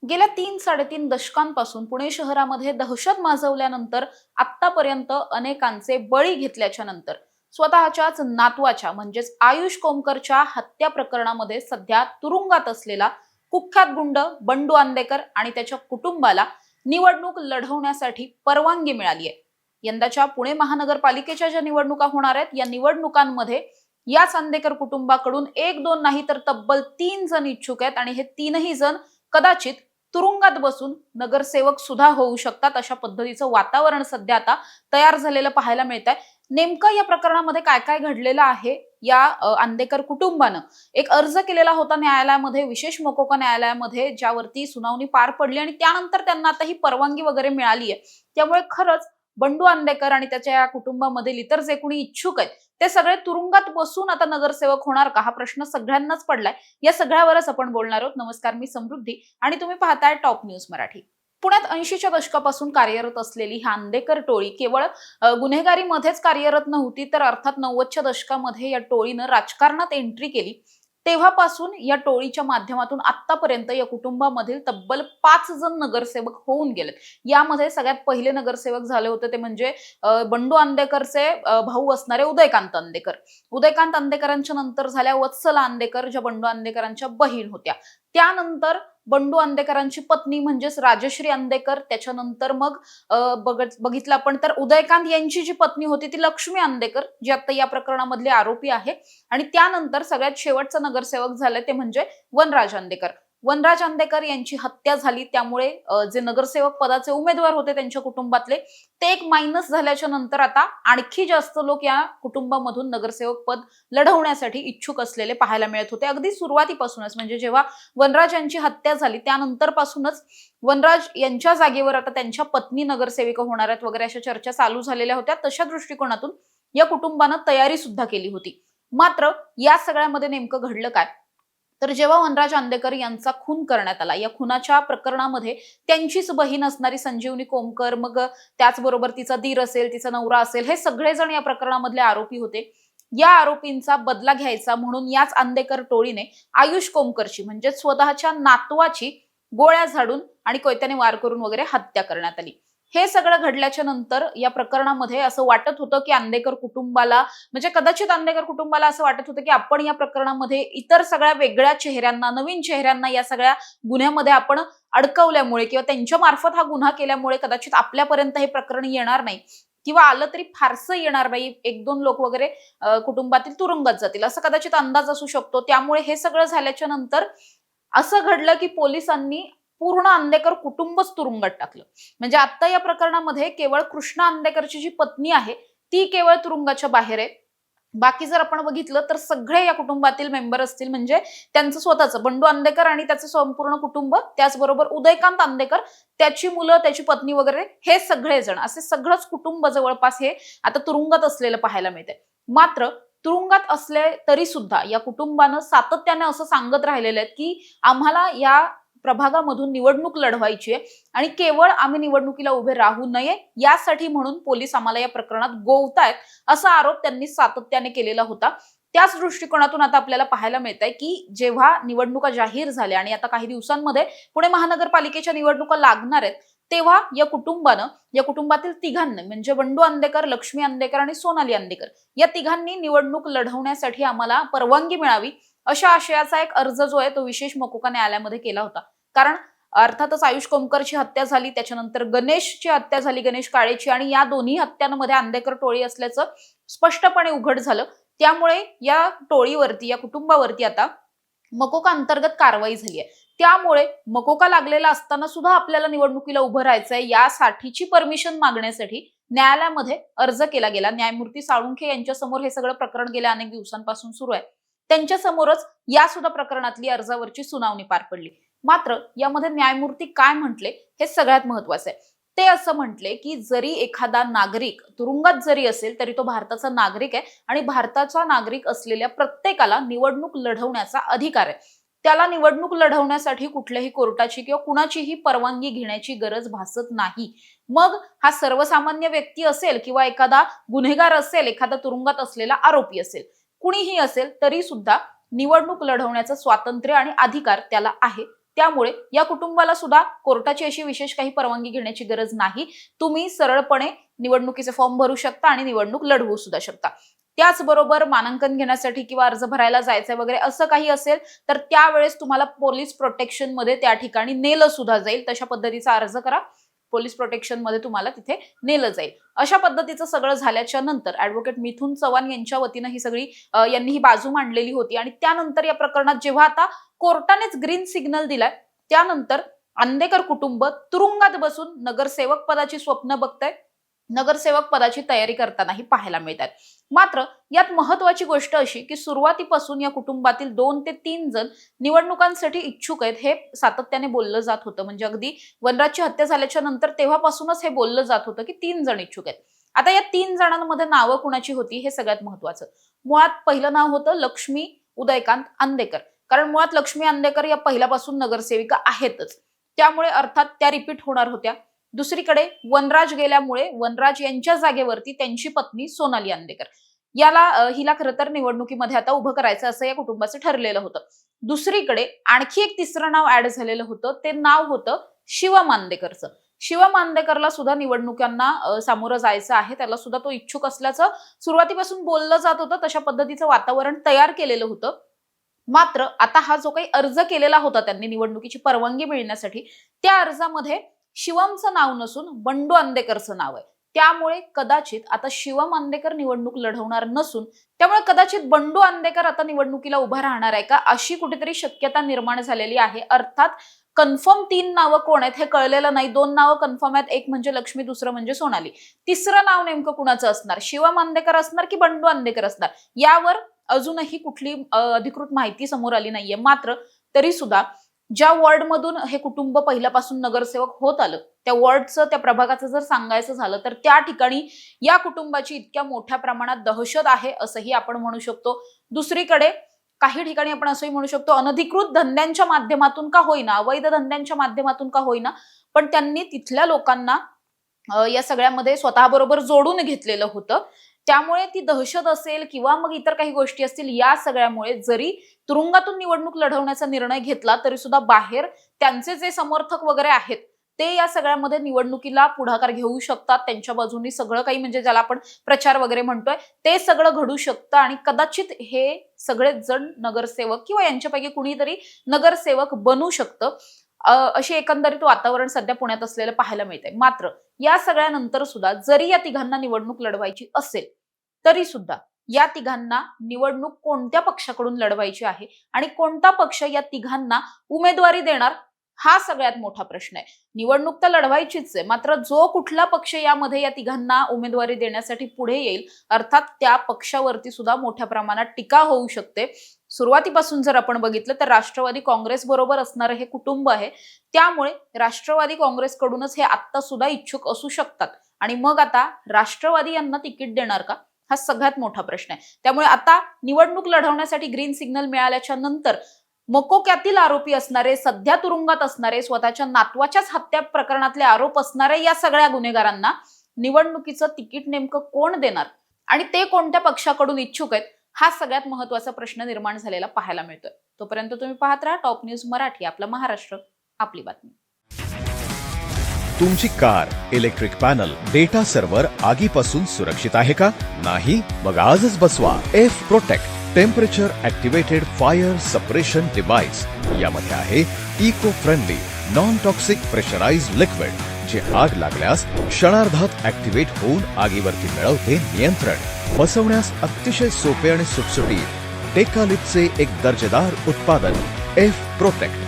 गेल्या 3-3.5 दशकांपासून पुणे शहरामध्ये दहशत माजवल्यानंतर आतापर्यंत अनेकांचे बळी घेतल्याच्या नंतर स्वतःच्याच नातवाच्या म्हणजेच आयुष कोमकरच्या हत्या प्रकरणामध्ये सध्या तुरुंगात असलेला कुख्यात गुंड बंडू आंदेकर आणि त्याच्या कुटुंबाला निवडणूक लढवण्यासाठी परवानगी मिळाली आहे। यंदाच्या पुणे महानगरपालिकेच्या ज्या निवडणुका होणार आहेत या निवडणुकांमध्ये याच आंदेकर कुटुंबाकडून एक दोन नाही तर तब्बल 3 जण इच्छुक आहेत आणि हे तीनही जण कदाचित तुरुंगात बसून नगरसेवक सुद्धा होऊ शकतात अशा पद्धतीचं वातावरण सध्या आता तयार झालेलं पाहायला मिळत आहे। नेमकं या प्रकरणामध्ये काय काय घडलेलं आहे या आंदेकर कुटुंबानं एक अर्ज केलेला होता न्यायालयामध्ये, विशेष मोकोका न्यायालयामध्ये, ज्यावरती सुनावणी पार पडली आणि त्यानंतर त्यांना आता ही परवानगी वगैरे मिळाली आहे। त्यामुळे खरंच बंडू आंदेकर आणि त्याच्या या कुटुंबामधील इतर जे कोणी इच्छुक आहेत ते सगळे तुरुंगात बसून आता नगरसेवक होणार का, हा प्रश्न सगळ्यांनाच पडलाय। या सगळ्यावरच आपण बोलणार आहोत। नमस्कार, मी समृद्धी आणि तुम्ही पाहताय टॉप न्यूज मराठी। पुण्यात 80च्या दशकापासून कार्यरत असलेली ही आंदेकर टोळी केवळ गुन्हेगारीमध्येच कार्यरत नव्हती, तर अर्थात 90च्या दशकामध्ये या टोळीनं राजकारणात एंट्री केली। तेव्हापासून या टोळीच्या माध्यमातून आतापर्यंत या कुटुंबामधील तब्बल 5 जण नगरसेवक होऊन गेलेत। यामध्ये सगळ्यात पहिले नगरसेवक झाले होते ते म्हणजे बंडू आंदेकरचे भाऊ असणारे उदयकांत आंदेकर। उदयकांत आंदेकरांच्या नंतर झाल्या वत्सला आंदेकर, ज्या बंडू आंदेकरांच्या बहीण होत्या। त्यानंतर बंडू आंदेकरांची पत्नी म्हणजेच राजश्री आंदेकर, त्याच्यानंतर मग बघितलं आपण तर उदयकांत यांची जी पत्नी होती ती लक्ष्मी आंदेकर, जी आता या प्रकरणामधले आरोपी आहे। आणि त्यानंतर सगळ्यात शेवटचा नगरसेवक झाले ते म्हणजे वनराज आंदेकर। वनराज आंदेकर यांची हत्या झाली, त्यामुळे जे नगरसेवक पदाचे उमेदवार होते त्यांच्या कुटुंबातले ते एक मायनस झाल्याच्या नंतर आता आणखी जास्त लोक या कुटुंबामधून नगरसेवक पद लढवण्यासाठी इच्छुक असलेले पाहायला मिळत होते। अगदी सुरुवातीपासूनच म्हणजे जेव्हा वनराज यांची हत्या झाली त्यानंतर पासूनच वनराज यांच्या जागेवर आता त्यांच्या पत्नी नगरसेविका होणार आहेत वगैरे अशा चर्चा चालू झालेल्या होत्या। तशा दृष्टिकोनातून या कुटुंबानं तयारी सुद्धा केली होती। मात्र या सगळ्यामध्ये नेमकं घडलं काय, तर जेव्हा वनराज आंदेकर यांचा खून करण्यात आला, या खुनाच्या प्रकरणामध्ये त्यांचीच बहीण असणारी संजीवनी कोमकर, मग त्याचबरोबर तिचा दीर असेल, तिचा नवरा असेल, हे सगळेजण या प्रकरणामधले आरोपी होते। या आरोपींचा बदला घ्यायचा म्हणून याच आंदेकर टोळीने आयुष कोमकरची म्हणजे स्वतःच्या नातवाची गोळ्या झाडून आणि कोयत्याने वार करून वगैरे हत्या करण्यात आली। हे सगळं घडल्याच्या नंतर या प्रकरणामध्ये असं वाटत होतं की आंदेकर कुटुंबाला म्हणजे कदाचित आंदेकर कुटुंबाला असं वाटत होतं की आपण या प्रकरणामध्ये इतर सगळ्या वेगळ्या चेहऱ्यांना, नवीन चेहऱ्यांना या सगळ्या गुन्ह्यामध्ये आपण अडकवल्यामुळे किंवा त्यांच्या मार्फत हा गुन्हा केल्यामुळे कदाचित आपल्यापर्यंत हे प्रकरण येणार नाही किंवा आलं तरी फारसं येणार नाही, 1-2 लोक वगैरे कुटुंबातील तुरुंगात जातील असा कदाचित अंदाज असू शकतो। त्यामुळे हे सगळं झाल्याच्या नंतर असं घडलं की पोलिसांनी पूर्ण आंदेकर कुटुंबच तुरुंगात टाकलं। म्हणजे आता या प्रकरणामध्ये केवळ कृष्णा आंदेकरची जी पत्नी आहे ती केवळ तुरुंगाच्या बाहेर आहे। बाकी जर आपण बघितलं तर सगळे या कुटुंबातील मेंबर असतील म्हणजे त्यांचं स्वतःचं बंडू आंदेकर आणि त्याचं संपूर्ण कुटुंब, त्याचबरोबर उदयकांत आंदेकर, त्याची मुलं, त्याची पत्नी वगैरे हे सगळेजण, असे सगळंच कुटुंब जवळपास हे आता तुरुंगात असलेलं पाहायला मिळतंय। मात्र तुरुंगात असले तरी सुद्धा या कुटुंबानं सातत्याने असं सांगत राहिलेलं आहे की आम्हाला या प्रभागामधून निवडणूक लढवायची आहे आणि केवळ आम्ही निवडणुकीला उभे राहू नये यासाठी म्हणून पोलीस आम्हाला या प्रकरणात गोवतायत असा आरोप त्यांनी सातत्याने केलेला होता। त्याच दृष्टिकोनातून आता आपल्याला पाहायला मिळतंय की जेव्हा निवडणुका जाहीर झाल्या आणि आता काही दिवसांमध्ये पुणे महानगरपालिकेच्या निवडणुका लागणार आहेत, तेव्हा या कुटुंबानं, या कुटुंबातील तिघांनी म्हणजे बंडू आंदेकर, लक्ष्मी आंदेकर आणि सोनाली आंदेकर या तिघांनी निवडणूक लढवण्यासाठी आम्हाला परवानगी मिळावी अशा आशयाचा एक अर्ज जो आहे तो विशेष मोकोका न्यायालयामध्ये केला होता। कारण अर्थातच आयुष कोमकरची हत्या झाली, त्याच्यानंतर गणेशची हत्या झाली, गणेश काळेची, आणि या दोन्ही हत्यांमध्ये आंदेकर टोळी असल्याचं स्पष्टपणे उघड झालं। त्यामुळे या टोळीवरती, या कुटुंबावरती आता मकोका अंतर्गत कारवाई झाली आहे। त्यामुळे मकोका लागलेला असताना सुद्धा आपल्याला निवडणुकीला उभं राहायचंय यासाठीची परमिशन मागण्यासाठी न्यायालयामध्ये अर्ज केला गेला। न्यायमूर्ती साळुंखे यांच्या समोर हे सगळं प्रकरण गेल्या अनेक दिवसांपासून सुरू आहे। त्यांच्या समोरच या सुद्धा प्रकरणातली अर्जावरची सुनावणी पार पडली। मात्र यामध्ये न्यायमूर्ती काय म्हटले हे सगळ्यात महत्त्वाचं आहे। ते असं म्हटले की जरी एखादा नागरिक तुरुंगात जरी असेल तरी तो भारताचा नागरिक आहे आणि भारताचा नागरिक असलेल्या प्रत्येकाला निवडणूक लढवण्याचा अधिकार आहे। त्याला निवडणूक लढवण्यासाठी कुठल्याही कोर्टाची किंवा कुणाचीही परवानगी घेण्याची गरज भासत नाही। मग हा सर्वसामान्य व्यक्ती असेल किंवा एखादा गुन्हेगार असेल, एखादा तुरुंगात असलेला आरोपी असेल, कुणीही असेल तरी सुद्धा निवडणूक लढवण्याचं स्वातंत्र्य आणि अधिकार त्याला आहे त्यामुळे या कुटुंबाला सुद्धा कोर्टाची अशी विशेष काही परवानगी घेण्याची गरज नाही. तुम्ही सरळपणे निवडणुकीचे फॉर्म भरू शकता आणि निवडणूक लढवू सुद्धा शकता. त्याचबरोबर मानांकन घेण्यासाठी किंवा अर्ज भरायला जायचं वगैरे असं काही असेल तर त्यावेळेस तुम्हाला पोलीस प्रोटेक्शन मध्ये त्या ठिकाणी नेलं सुद्धा जाईल. तशा पद्धतीचा अर्ज करा, पोलीस प्रोटेक्शन मध्ये तुम्हाला तिथे नेलं जाईल. अशा पद्धतीचं सगळं झाल्याच्या नंतर ऍडव्होकेट मिथुन चव्हाण यांच्या वतीनं यांनी ही बाजू मांडलेली होती आणि त्यानंतर या प्रकरणात जेव्हा आता कोर्टानेच ग्रीन सिग्नल दिलाय त्यानंतर अंदेकर कुटुंब तुरुंगात बसून नगरसेवक पदाची स्वप्न बघतंय, नगरसेवक पदाची तयारी करतानाही पाहायला मिळतात. मात्र यात महत्वाची गोष्ट अशी की सुरुवातीपासून या कुटुंबातील 2 ते 3 जण निवडणुकांसाठी इच्छुक आहेत हे सातत्याने बोललं जात होतं. म्हणजे अगदी वनराजची हत्या झाल्याच्या नंतर तेव्हापासूनच हे बोललं जात होतं की 3 जण इच्छुक आहेत. आता या 3 जणांमध्ये नावं कुणाची होती हे सगळ्यात महत्वाचं. मुळात पहिलं नाव होतं लक्ष्मी उदयकांत अंदेकर, कारण मुळात लक्ष्मी अंदेकर या पहिल्यापासून नगरसेविका आहेतच, त्यामुळे अर्थात त्या रिपीट होणार होत्या. दुसरीकडे वनराज गेल्यामुळे वनराज यांच्या जागेवरती त्यांची पत्नी सोनाली अंदेकर हिला खरं तर निवडणुकीमध्ये आता उभं करायचं असं या कुटुंबाचं ठरलेलं होतं. दुसरीकडे आणखी एक तिसरं नाव ऍड झालेलं होतं, ते नाव होतं शिवम अंदेकरचं. शिवम अंदेकरला सुद्धा निवडणुकांना सामोरं जायचं आहे, त्याला सुद्धा तो इच्छुक असल्याचं सुरुवातीपासून बोललं जात होतं. तशा पद्धतीचं वातावरण तयार केलेलं होतं. मात्र आता हा जो काही अर्ज केलेला होता त्यांनी निवडणुकीची परवानगी मिळण्यासाठी, त्या अर्जामध्ये शिवमचं नाव नसून बंडू अंदेकरचं नाव आहे. त्यामुळे कदाचित आता शिवम अंदेकर निवडणूक लढवणार नसून त्यामुळे कदाचित बंडू अंदेकर आता निवडणुकीला उभा राहणार आहे का अशी कुठेतरी शक्यता निर्माण झालेली आहे. अर्थात कन्फर्म 3 नावं कोण आहेत हे कळलेलं नाही. 2 नावं कन्फर्म आहेत, एक म्हणजे लक्ष्मी, दुसरं म्हणजे सोनाली. तिसरं नाव नेमकं कुणाचं असणार, शिवम अंदेकर असणार की बंडू अंदेकर असणार, यावर अजूनही कुठली अधिकृत माहिती समोर आली नाहीये. मात्र तरी सुद्धा ज्या वॉर्डमधून हे कुटुंब पहिल्यापासून नगरसेवक होत आलं त्या वॉर्डचं, त्या प्रभागाचं जर सांगायचं झालं तर त्या ठिकाणी या कुटुंबाची इतक्या मोठ्या प्रमाणात दहशत आहे असंही आपण म्हणू शकतो. दुसरीकडे काही ठिकाणी आपण असंही म्हणू शकतो अनधिकृत धंद्यांच्या माध्यमातून का होईना, अवैध धंद्यांच्या माध्यमातून का होईना, पण त्यांनी तिथल्या लोकांना या सगळ्यामध्ये स्वतःबरोबर जोडून घेतलेलं होतं. त्यामुळे ती दहशत असेल किंवा मग इतर काही गोष्टी असतील, या सगळ्यामुळे जरी तुरुंगातून निवडणूक लढवण्याचा निर्णय घेतला तरी सुद्धा बाहेर त्यांचे जे समर्थक वगैरे आहेत ते या सगळ्यामध्ये निवडणुकीला पुढाकार घेऊ शकतात. त्यांच्या बाजूनी सगळं काही म्हणजे ज्याला आपण प्रचार वगैरे म्हणतोय ते सगळं घडू शकतं आणि कदाचित हे सगळे जण नगरसेवक किंवा यांच्यापैकी कुणीतरी नगरसेवक बनू शकतं. अशी एकंदरीत वातावरण सध्या पुण्यात असलेलं पाहायला मिळतंय. मात्र या सगळ्यानंतर सुद्धा जरी या तिघांना निवडणूक लढवायची असेल तरी सुद्धा या तिघांना निवडणूक कोणत्या पक्षाकडून लढवायची आहे आणि कोणता पक्ष या तिघांना उमेदवारी देणार हा सगळ्यात मोठा प्रश्न आहे. निवडणूक तर लढवायचीच आहे, मात्र जो कुठला पक्ष यामध्ये या तिघांना उमेदवारी देण्यासाठी पुढे येईल अर्थात त्या पक्षावरती सुद्धा मोठ्या प्रमाणात टीका होऊ शकते. सुरुवातीपासून जर आपण बघितलं तर राष्ट्रवादी काँग्रेस बरोबर असणारं हे कुटुंब आहे, त्यामुळे राष्ट्रवादी काँग्रेसकडूनच हे आत्ता सुद्धा इच्छुक असू शकतात आणि मग आता राष्ट्रवादी यांना तिकीट देणार का हा सगळ्यात मोठा प्रश्न आहे. त्यामुळे आता निवडणूक लढवण्यासाठी ग्रीन सिग्नल मिळाल्याच्या नंतर मकोक्यातील आरोपी असणारे, सध्या तुरुंगात असणारे, स्वतःच्या नातवाच्याच हत्या प्रकरणातले आरोप असणारे या सगळ्या गुन्हेगारांना निवडणुकीचं तिकीट नेमकं कोण देणार आणि ते कोणत्या पक्षाकडून इच्छुक आहेत हा सगळ्यात महत्वाचा प्रश्न निर्माण झालेला पाहायला मिळतोय. तोपर्यंत तुम्ही पाहत राहा टॉप न्यूज मराठी, आपला महाराष्ट्र, आपली बातमी. तुमची car, electric panel, data server आगीपासून सुरक्षित आहे का? नाही? मग आजच बसवा F protect temperature activated fire suppression device. यामध्ये आहे eco friendly non toxic pressurised liquid, जे आग लागल्यास क्षणार्धात ऍक्टिव्हेट होऊन आगीवरती मिळवते नियंत्रण. बसवण्यास अतिशय सोपे आणि सुटसुटीत टेकालिपचे एक दर्जेदार उत्पादन एफ प्रोटेक्ट.